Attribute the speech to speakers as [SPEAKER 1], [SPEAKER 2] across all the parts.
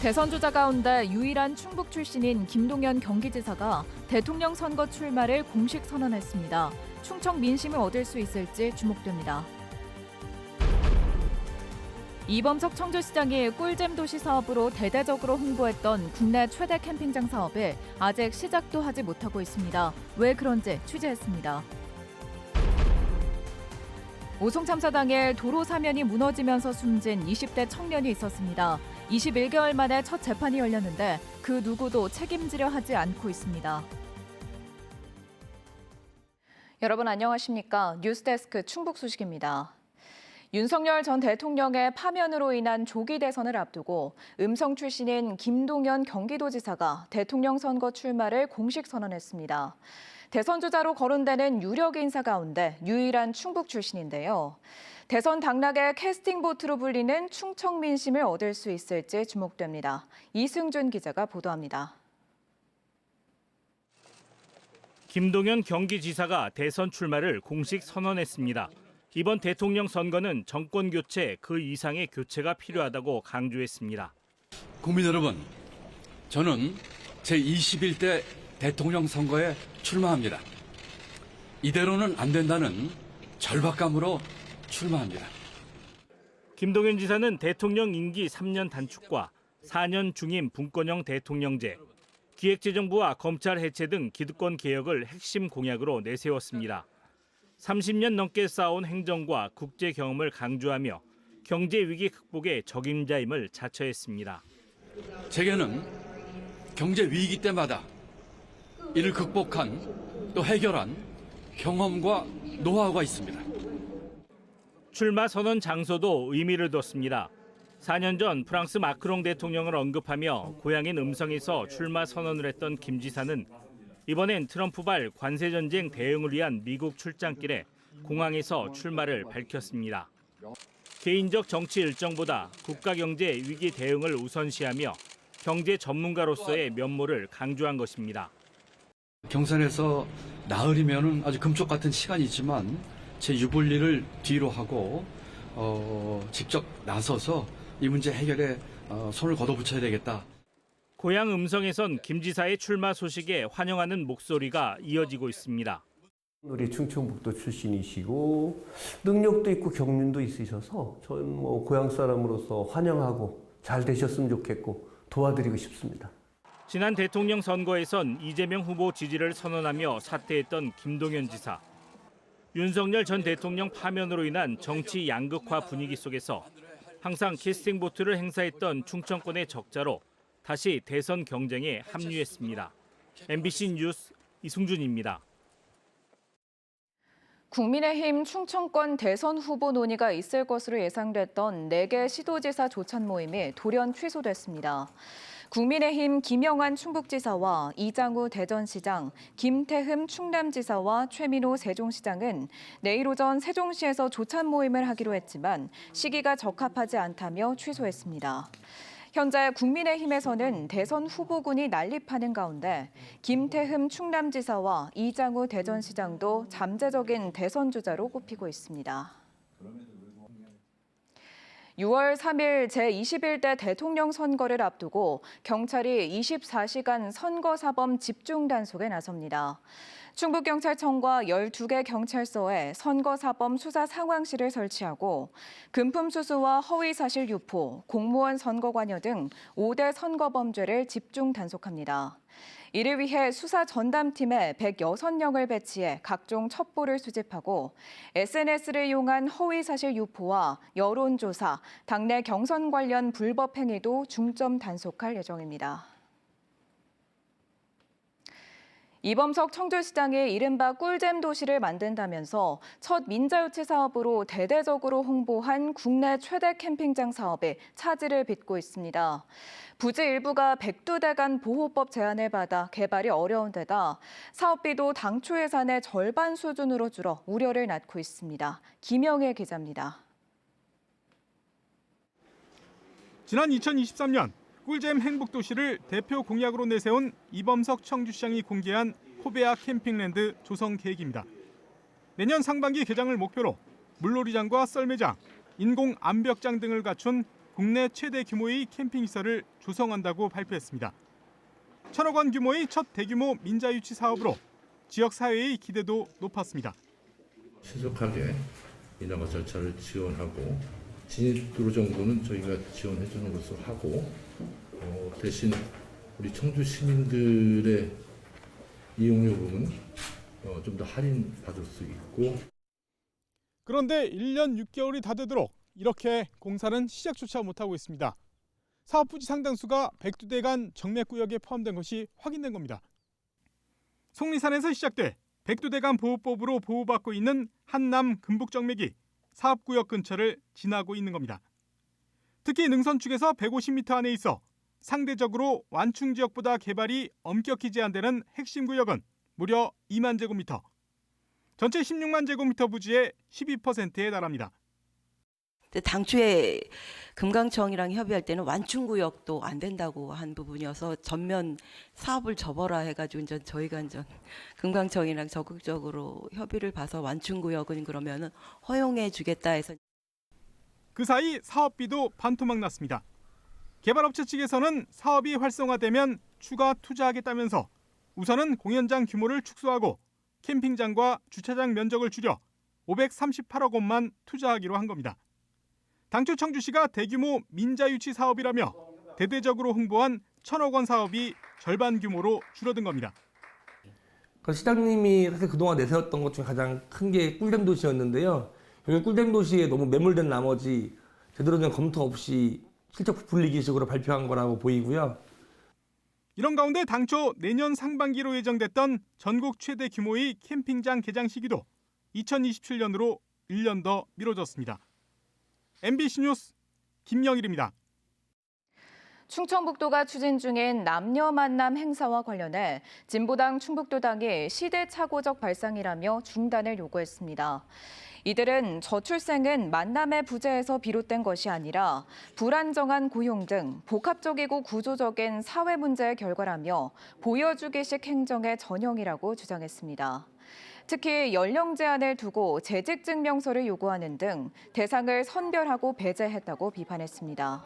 [SPEAKER 1] 대선 주자 가운데 유일한 충북 출신인 김동연 경기지사가 대통령 선거 출마를 공식 선언했습니다. 충청 민심을 얻을 수 있을지 주목됩니다. 이범석 청주시장이 꿀잼 도시 사업으로 대대적으로 홍보했던 국내 최대 캠핑장 사업을 아직 시작도 하지 못하고 있습니다. 왜 그런지 취재했습니다. 오송 참사 당일 도로 사면이 무너지면서 숨진 20대 청년이 있었습니다. 21개월 만에 첫 재판이 열렸는데 그 누구도 책임지려 하지 않고 있습니다. 여러분 안녕하십니까? 뉴스데스크 충북 소식입니다. 윤석열 전 대통령의 파면으로 인한 조기 대선을 앞두고 음성 출신인 김동연 경기도지사가 대통령 선거 출마를 공식 선언했습니다. 대선 주자로 거론되는 유력 인사 가운데 유일한 충북 출신인데요. 대선 당락의 캐스팅 보트로 불리는 충청 민심을 얻을 수 있을지 주목됩니다. 이승준 기자가 보도합니다.
[SPEAKER 2] 김동연 경기지사가 대선 출마를 공식 선언했습니다. 이번 대통령 선거는 정권 교체 그 이상의 교체가 필요하다고 강조했습니다.
[SPEAKER 3] 국민 여러분, 저는 제21대 대통령 선거에 출마합니다. 이대로는 안 된다는 절박감으로 출마합니다.
[SPEAKER 2] 김동연 지사는 대통령 임기 3년 단축과 4년 중임 분권형 대통령제, 기획재정부와 검찰 해체 등 기득권 개혁을 핵심 공약으로 내세웠습니다. 30년 넘게 쌓아온 행정과 국제 경험을 강조하며 경제 위기 극복의 적임자임을 자처했습니다.
[SPEAKER 3] 제게는 경제 위기 때마다 이를 극복한 또 해결한 경험과 노하우가 있습니다.
[SPEAKER 2] 출마 선언 장소도 의미를 뒀습니다. 4년 전 프랑스 마크롱 대통령을 언급하며 고향인 음성에서 출마 선언을 했던 김 지사는 이번엔 트럼프발 관세 전쟁 대응을 위한 미국 출장길에 공항에서 출마를 밝혔습니다. 개인적 정치 일정보다 국가 경제 위기 대응을 우선시하며 경제 전문가로서의 면모를 강조한 것입니다.
[SPEAKER 3] 경선에서 나흘이면 아주 금쪽 같은 시간이지만 제 유불리를 뒤로 하고 직접 나서서 이 문제 해결에 손을 걷어붙여야 되겠다.
[SPEAKER 2] 고향 음성에선 김 지사의 출마 소식에 환영하는 목소리가 이어지고 있습니다.
[SPEAKER 4] 우리 충청북도 출신이시고 능력도 있고 경륜도 있으셔서 저는 고향 사람으로서 환영하고 잘 되셨으면 좋겠고 도와드리고 싶습니다.
[SPEAKER 2] 지난 대통령 선거에선 이재명 후보 지지를 선언하며 사퇴했던 김동연 지사. 윤석열 전 대통령 파면으로 인한 정치 양극화 분위기 속에서 항상 캐스팅 보트를 행사했던 충청권의 적자로 다시 대선 경쟁에 합류했습니다. MBC 뉴스 이승준입니다.
[SPEAKER 1] 국민의힘 충청권 대선 후보 논의가 있을 것으로 예상됐던 4개 시도지사 조찬 모임이 돌연 취소됐습니다. 국민의힘 김영환 충북지사와 이장우 대전시장, 김태흠 충남지사와 최민호 세종시장은 내일 오전 세종시에서 조찬 모임을 하기로 했지만 시기가 적합하지 않다며 취소했습니다. 현재 국민의힘에서는 대선 후보군이 난립하는 가운데 김태흠 충남지사와 이장우 대전시장도 잠재적인 대선 주자로 꼽히고 있습니다. 6월 3일 제21대 대통령 선거를 앞두고 경찰이 24시간 선거사범 집중 단속에 나섭니다. 충북경찰청과 12개 경찰서에 선거사범 수사 상황실을 설치하고 금품 수수와 허위사실 유포, 공무원 선거관여 등 5대 선거범죄를 집중 단속합니다. 이를 위해 수사 전담팀에 106명을 배치해 각종 첩보를 수집하고 SNS를 이용한 허위사실 유포와 여론조사, 당내 경선 관련 불법 행위도 중점 단속할 예정입니다. 이범석 청주시장이 이른바 꿀잼 도시를 만든다면서 첫 민자유치 사업으로 대대적으로 홍보한 국내 최대 캠핑장 사업에 차질을 빚고 있습니다. 부지 일부가 백두대간 보호법 제한을 받아 개발이 어려운 데다 사업비도 당초 예산의 절반 수준으로 줄어 우려를 낳고 있습니다. 김영애 기자입니다.
[SPEAKER 5] 지난 2023년 꿀잼 행복도시를 대표 공약으로 내세운 이범석 청주시장이 공개한 코베아 캠핑랜드 조성 계획입니다. 내년 상반기 개장을 목표로 물놀이장과 썰매장, 인공 암벽장 등을 갖춘 국내 최대 규모의 캠핑시설을 조성한다고 발표했습니다. 1,000억 원 규모의 첫 대규모 민자유치 사업으로 지역 사회의 기대도 높았습니다.
[SPEAKER 6] 신속하게 인허가 절차를 지원하고 진입도로 정도는 저희가 지원해 주는 것으로 하고 대신 우리 청주 시민들의 이용료 부분 좀 더 할인 받을 수 있고.
[SPEAKER 5] 그런데 1년 6개월이 다 되도록 이렇게 공사는 시작조차 못하고 있습니다. 사업 부지 상당수가 백두대간 정맥구역에 포함된 것이 확인된 겁니다. 속리산에서 시작돼 백두대간 보호법으로 보호받고 있는 한남 금북정맥이 사업구역 근처를 지나고 있는 겁니다. 특히 능선 축에서 150m 안에 있어 상대적으로 완충 지역보다 개발이 엄격히 제한되는 핵심 구역은 무려 2만 제곱미터. 전체 16만 제곱미터 부지의 12%에 달합니다.
[SPEAKER 7] 당초에 금강청이랑 협의할 때는 완충구역도 안 된다고 한 부분이어서 전면 사업을 접어라 해가지고 이제 저희가 이제 금강청이랑 적극적으로 협의를 봐서 완충구역은 그러면은 허용해 주겠다 해서.
[SPEAKER 5] 그 사이 사업비도 반토막 났습니다. 개발업체 측에서는 사업이 활성화되면 추가 투자하겠다면서 우선은 공연장 규모를 축소하고 캠핑장과 주차장 면적을 줄여 538억 원만 투자하기로 한 겁니다. 당초 청주시가 대규모 민자유치 사업이라며 대대적으로 홍보한 1,000억 원 사업이 절반 규모로 줄어든 겁니다.
[SPEAKER 8] 시장님이 사실 그동안 내세웠던 것 중에 가장 큰 게 꿀잼 도시였는데요. 여기 꿀잼 도시에 너무 매몰된 나머지 제대로 된 검토 없이 실적 부풀리기식으로 발표한 거라고 보이고요.
[SPEAKER 5] 이런 가운데 당초 내년 상반기로 예정됐던 전국 최대 규모의 캠핑장 개장 시기도 2027년으로 1년 더 미뤄졌습니다. MBC 뉴스 김영일입니다.
[SPEAKER 1] 충청북도가 추진 중인 남녀 만남 행사와 관련해 진보당 충북도당이 시대착오적 발상이라며 중단을 요구했습니다. 이들은 저출생은 만남의 부재에서 비롯된 것이 아니라 불안정한 고용 등 복합적이고 구조적인 사회 문제의 결과라며 보여주기식 행정의 전형이라고 주장했습니다. 특히 연령 제한을 두고 재직 증명서를 요구하는 등 대상을 선별하고 배제했다고 비판했습니다.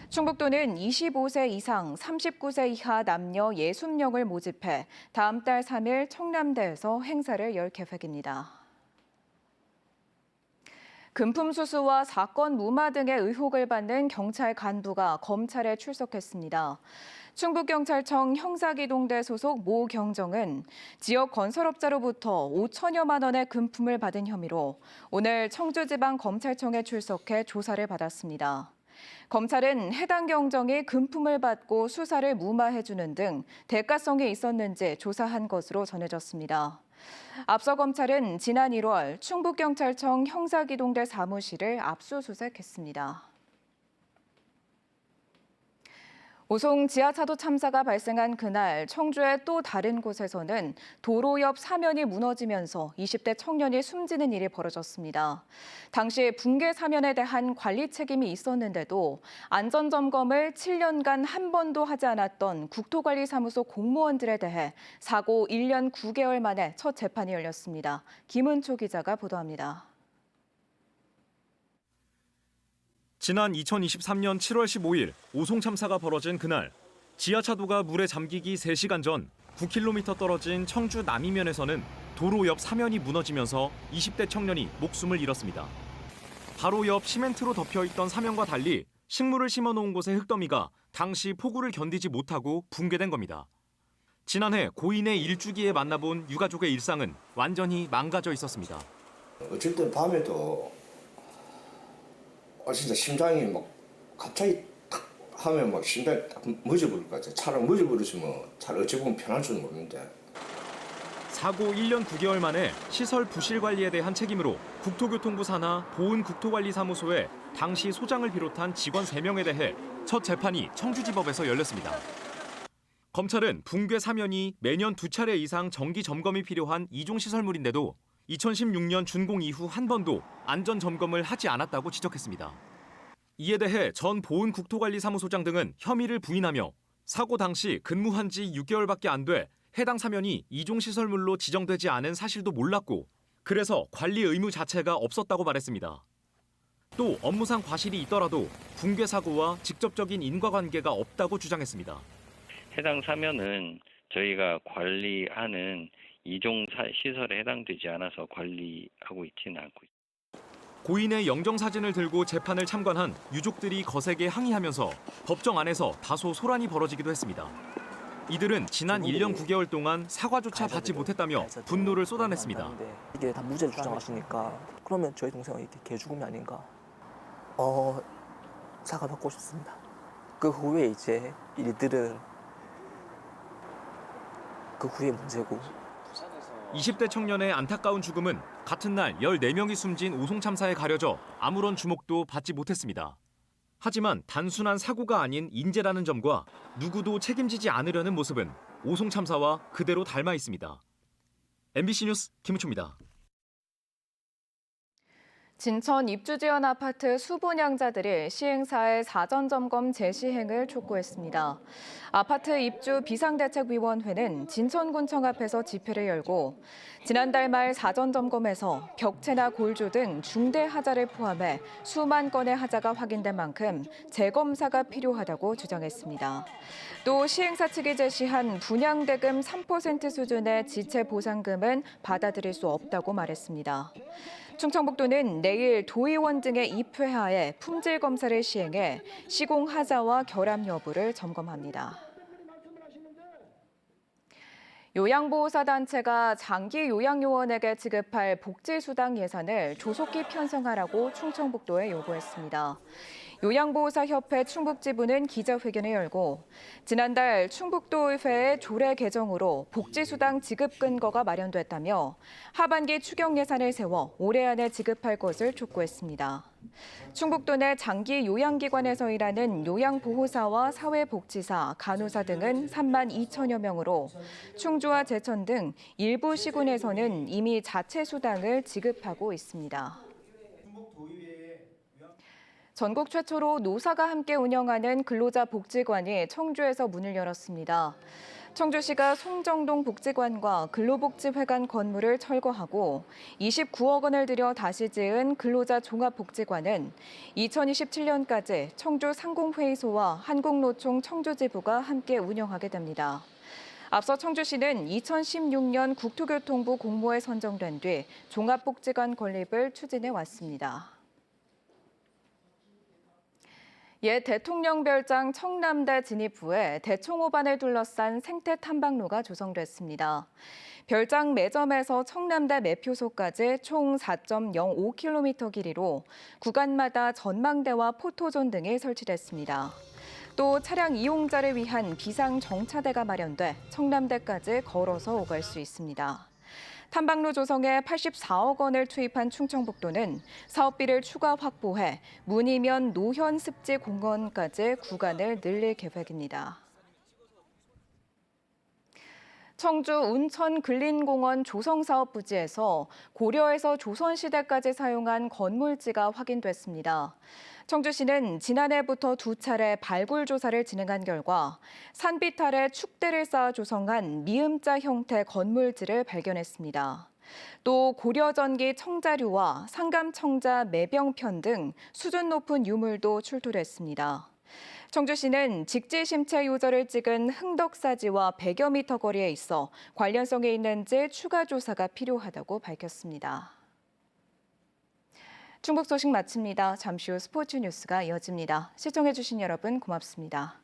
[SPEAKER 1] 충북도는 25세 이상 39세 이하 남녀 60명을 모집해 다음 달 3일 청남대에서 행사를 열 계획입니다. 금품 수수와 사건 무마 등의 의혹을 받는 경찰 간부가 검찰에 출석했습니다. 충북경찰청 형사기동대 소속 모 경정은 지역 건설업자로부터 5천여만 원의 금품을 받은 혐의로 오늘 청주지방검찰청에 출석해 조사를 받았습니다. 검찰은 해당 경정이 금품을 받고 수사를 무마해주는 등 대가성이 있었는지 조사한 것으로 전해졌습니다. 앞서 검찰은 지난 1월 충북경찰청 형사기동대 사무실을 압수수색했습니다. 오송 지하차도 참사가 발생한 그날 청주의 또 다른 곳에서는 도로 옆 사면이 무너지면서 20대 청년이 숨지는 일이 벌어졌습니다. 당시 붕괴 사면에 대한 관리 책임이 있었는데도 안전점검을 7년간 한 번도 하지 않았던 국토관리사무소 공무원들에 대해 사고 1년 9개월 만에 첫 재판이 열렸습니다. 김은초 기자가 보도합니다.
[SPEAKER 9] 지난 2023년 7월 15일 오송 참사가 벌어진 그날 지하차도가 물에 잠기기 3시간 전 9km 떨어진 청주 남이면에서는 도로 옆 사면이 무너지면서 20대 청년이 목숨을 잃었습니다. 바로 옆 시멘트로 덮여있던 사면과 달리 식물을 심어놓은 곳의 흙더미가 당시 폭우를 견디지 못하고 붕괴된 겁니다. 지난해 고인의 일주기에 만나본 유가족의 일상은 완전히 망가져 있었습니다.
[SPEAKER 10] 어쩔 때 밤에도 진짜 심장이 막 갑자기 탁 하면 막 심장이 딱 멎어버릴 것 같아요. 차라리 멎어버렸으면 잘 어찌 보면 편할 줄은 모르는데.
[SPEAKER 9] 사고 1년 9개월 만에 시설 부실 관리에 대한 책임으로 국토교통부 산하 보은국토관리사무소의 당시 소장을 비롯한 직원 3명에 대해 첫 재판이 청주지법에서 열렸습니다. 검찰은 붕괴 사면이 매년 2차례 이상 정기 점검이 필요한 이종시설물인데도 2016년 준공 이후 한 번도 안전 점검을 하지 않았다고 지적했습니다. 이에 대해 전 보은국토관리사무소장 등은 혐의를 부인하며 사고 당시 근무한 지 6개월밖에 안 돼 해당 사면이 이종시설물로 지정되지 않은 사실도 몰랐고 그래서 관리 의무 자체가 없었다고 말했습니다. 또 업무상 과실이 있더라도 붕괴 사고와 직접적인 인과관계가 없다고 주장했습니다.
[SPEAKER 11] 해당 사면은 저희가 관리하는 이종 시설에 해당되지 않아서 관리하고 있지는 않고 있습니다.
[SPEAKER 9] 고인의 영정사진을 들고 재판을 참관한 유족들이 거세게 항의하면서 법정 안에서 다소 소란이 벌어지기도 했습니다. 이들은 지난 1년 9개월 동안 사과조차 받지 못했다며 분노를 쏟아냈습니다.
[SPEAKER 12] 이게 다 무죄를 주장하시니까 그러면 저희 동생은 이렇게 개죽음이 아닌가. 사과받고 싶습니다. 그 후에 이제 일들은 그 후에 문제고.
[SPEAKER 9] 20대 청년의 안타까운 죽음은 같은 날 14명이 숨진 오송 참사에 가려져 아무런 주목도 받지 못했습니다. 하지만 단순한 사고가 아닌 인재라는 점과 누구도 책임지지 않으려는 모습은 오송 참사와 그대로 닮아 있습니다. MBC 뉴스 김우초입니다.
[SPEAKER 1] 진천 입주지원 아파트 수분양자들이 시행사의 사전점검 재시행을 촉구했습니다. 아파트 입주 비상대책위원회는 진천군청 앞에서 집회를 열고 지난달 말 사전점검에서 벽체나 골조 등 중대 하자를 포함해 수만 건의 하자가 확인된 만큼 재검사가 필요하다고 주장했습니다. 또 시행사 측이 제시한 분양대금 3% 수준의 지체 보상금은 받아들일 수 없다고 말했습니다. 충청북도는 내일 도의원 등의 입회하에 품질 검사를 시행해 시공 하자와 결함 여부를 점검합니다. 요양보호사 단체가 장기 요양요원에게 지급할 복지수당 예산을 조속히 편성하라고 충청북도에 요구했습니다. 요양보호사협회 충북지부는 기자회견을 열고 지난달 충북도의회의 조례 개정으로 복지수당 지급 근거가 마련됐다며 하반기 추경 예산을 세워 올해 안에 지급할 것을 촉구했습니다. 충북도 내 장기 요양기관에서 일하는 요양보호사와 사회복지사, 간호사 등은 3만 2천여 명으로 충주와 제천 등 일부 시군에서는 이미 자체 수당을 지급하고 있습니다. 전국 최초로 노사가 함께 운영하는 근로자 복지관이 청주에서 문을 열었습니다. 청주시가 송정동 복지관과 근로복지회관 건물을 철거하고 29억 원을 들여 다시 지은 근로자 종합복지관은 2027년까지 청주 상공회의소와 한국노총 청주지부가 함께 운영하게 됩니다. 앞서 청주시는 2016년 국토교통부 공모에 선정된 뒤 종합복지관 건립을 추진해 왔습니다. 옛 대통령 별장 청남대 진입 후에 대청호반을 둘러싼 생태 탐방로가 조성됐습니다. 별장 매점에서 청남대 매표소까지 총 4.05km 길이로 구간마다 전망대와 포토존 등이 설치됐습니다. 또 차량 이용자를 위한 비상 정차대가 마련돼 청남대까지 걸어서 오갈 수 있습니다. 탐방로 조성에 84억 원을 투입한 충청북도는 사업비를 추가 확보해 문이면 노현습지공원까지 구간을 늘릴 계획입니다. 청주 운천근린공원 조성사업 부지에서 고려에서 조선시대까지 사용한 건물지가 확인됐습니다. 청주시는 지난해부터 2차례 발굴 조사를 진행한 결과 산빛 아래 축대를 쌓아 조성한 미음자 형태 건물지를 발견했습니다. 또 고려전기 청자류와 상감청자 매병편 등 수준 높은 유물도 출토됐습니다. 청주시는 직지심체 요절을 찍은 흥덕사지와 100여 미터 거리에 있어 관련성이 있는지 추가 조사가 필요하다고 밝혔습니다. 충북 소식 마칩니다. 잠시 후 스포츠 뉴스가 이어집니다. 시청해주신 여러분 고맙습니다.